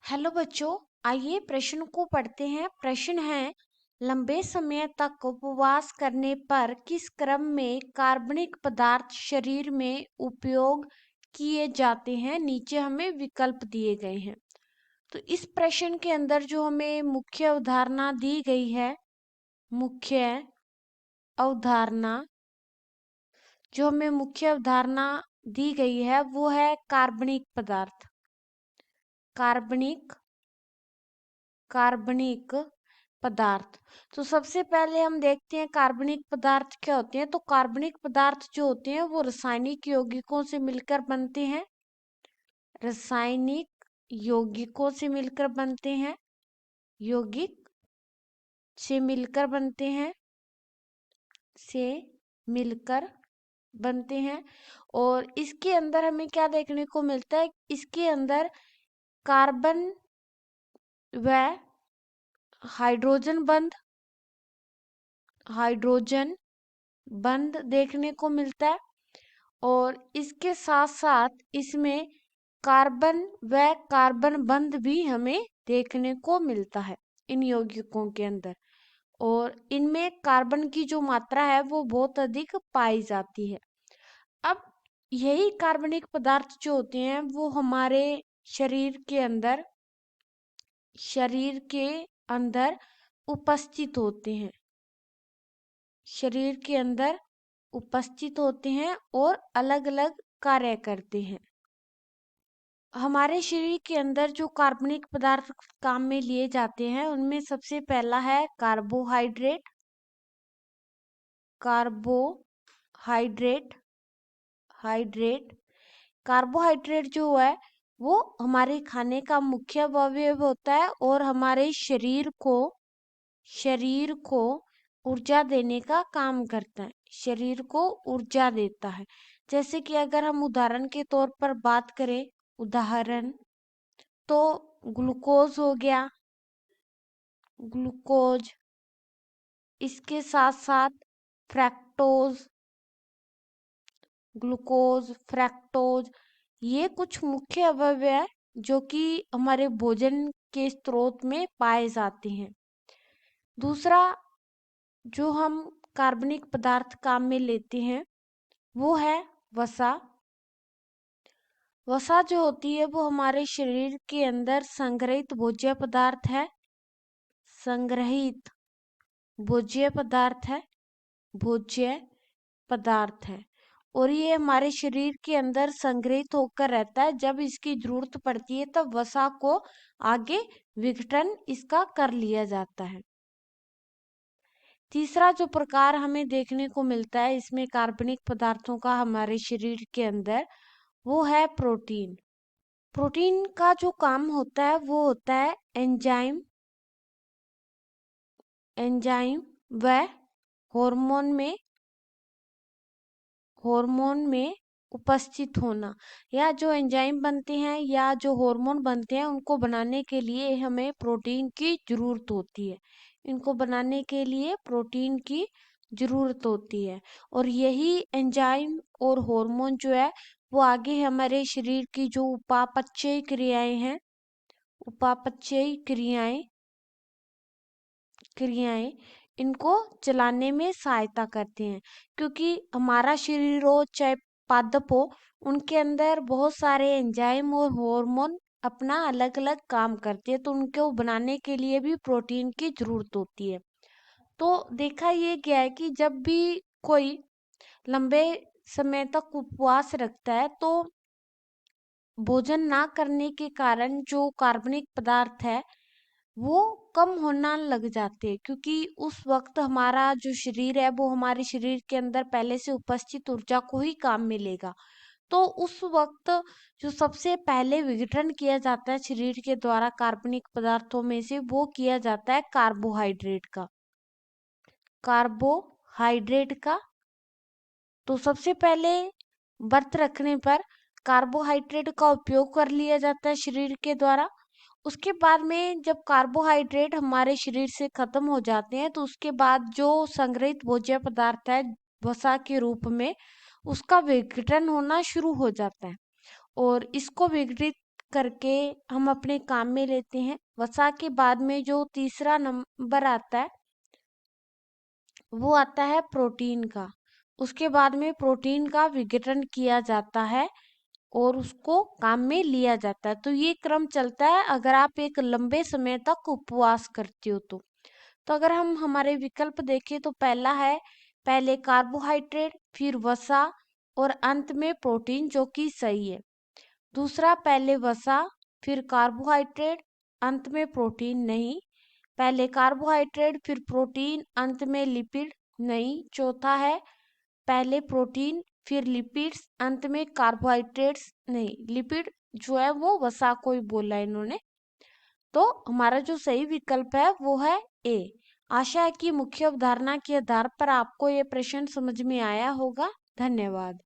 Hello बच्चों, आइए प्रश्न को पढ़ते हैं। प्रश्न है, लंबे समय तक उपवास करने पर किस क्रम में कार्बनिक पदार्थ शरीर में उपयोग किए जाते हैं। नीचे हमें विकल्प दिए गए हैं। तो इस प्रश्न के अंदर जो हमें मुख्य अवधारणा दी गई है, मुख्य अवधारणा जो हमें मुख्य अवधारणा दी गई है वो है कार्बनिक पदार्थ। कार्बनिक पदार्थ। तो सबसे पहले हम देखते हैं कार्बनिक पदार्थ क्या होते हैं। तो कार्बनिक पदार्थ जो होते हैं वो रासायनिक यौगिकों से मिलकर बनते हैं। रासायनिक यौगिकों से मिलकर बनते हैं। यौगिक से मिलकर बनते हैं से मिलकर बनते हैं। और इसके अंदर हमें क्या देखने को मिलता है, इसके अंदर कार्बन व हाइड्रोजन बंध देखने को मिलता है। और इसके साथ साथ इसमें कार्बन व कार्बन बंध भी हमें देखने को मिलता है इन यौगिकों के अंदर। और इनमें कार्बन की जो मात्रा है वो बहुत अधिक पाई जाती है। अब यही कार्बनिक पदार्थ जो होते हैं वो हमारे शरीर के अंदर उपस्थित होते हैं। शरीर के अंदर उपस्थित होते हैं और अलग अलग कार्य करते हैं। हमारे शरीर के अंदर जो कार्बनिक पदार्थ काम में लिए जाते हैं उनमें सबसे पहला है कार्बोहाइड्रेट। कार्बोहाइड्रेट जो है वो हमारे खाने का मुख्य अवयव होता है और हमारे शरीर को ऊर्जा देने का काम करता है। शरीर को ऊर्जा देता है। जैसे कि अगर हम उदाहरण के तौर पर बात करें, तो ग्लूकोज हो गया, ग्लूकोज, इसके साथ साथ फ्रैक्टोज, ये कुछ मुख्य अवयव है जो कि हमारे भोजन के स्रोत में पाए जाते हैं। दूसरा जो हम कार्बनिक पदार्थ काम में लेते हैं वो है वसा। वसा जो होती है वो हमारे शरीर के अंदर संग्रहित भोज्य पदार्थ है। और ये हमारे शरीर के अंदर संग्रहित होकर रहता है। जब इसकी जरूरत पड़ती है तब वसा को आगे विघटन इसका कर लिया जाता है। तीसरा जो प्रकार हमें देखने को मिलता है इसमें कार्बनिक पदार्थों का हमारे शरीर के अंदर वो है प्रोटीन। प्रोटीन का जो काम होता है वो होता है एंजाइम व हार्मोन में उपस्थित होना। या जो एंजाइम बनते हैं या जो हार्मोन बनते हैं उनको बनाने के लिए हमें प्रोटीन की जरूरत होती है। इनको बनाने के लिए प्रोटीन की जरूरत होती है। और यही एंजाइम और हार्मोन जो है वो आगे हमारे शरीर की जो उपापचयी क्रियाएं इनको चलाने में सहायता करते हैं। क्योंकि हमारा शरीर हो चाहे पादप हो, उनके अंदर बहुत सारे एंजाइम और हार्मोन अपना अलग अलग काम करते हैं। तो उनको बनाने के लिए भी प्रोटीन की जरूरत होती है। तो देखा ये गया है कि जब भी कोई लंबे समय तक उपवास रखता है तो भोजन ना करने के कारण जो कार्बनिक पदार्थ है वो कम होना लग जाते हैं। क्योंकि उस वक्त हमारा जो शरीर है वो हमारे शरीर के अंदर पहले से उपस्थित ऊर्जा को ही काम मिलेगा। तो उस वक्त जो सबसे पहले विघटन किया जाता है शरीर के द्वारा कार्बनिक पदार्थों में से वो किया जाता है कार्बोहाइड्रेट का। तो सबसे पहले व्रत रखने पर कार्बोहाइड्रेट का उपयोग कर लिया जाता है शरीर के द्वारा। उसके बाद में जब कार्बोहाइड्रेट हमारे शरीर से खत्म हो जाते हैं तो उसके बाद जो संग्रहित भोज्य पदार्थ है वसा के रूप में, उसका विघटन होना शुरू हो जाता है। और इसको विघटित करके हम अपने काम में लेते हैं। वसा के बाद में जो तीसरा नंबर आता है वो आता है प्रोटीन का। उसके बाद में प्रोटीन का विघटन किया जाता है और उसको काम में लिया जाता है। तो ये क्रम चलता है अगर आप एक लंबे समय तक उपवास करते हो तो अगर हम हमारे विकल्प देखें तो पहला है पहले कार्बोहाइड्रेट, फिर वसा और अंत में प्रोटीन, जो कि सही है। दूसरा पहले वसा फिर कार्बोहाइड्रेट अंत में प्रोटीन, नहीं। पहले कार्बोहाइड्रेट फिर प्रोटीन अंत में लिपिड, नहीं। चौथा है पहले प्रोटीन फिर लिपिड्स अंत में कार्बोहाइड्रेट्स, नहीं। लिपिड जो है वो वसा को ही बोला है इन्होंने। तो हमारा जो सही विकल्प है वो है ए। आशा है कि मुख्य अवधारणा के आधार पर आपको ये प्रश्न समझ में आया होगा। धन्यवाद।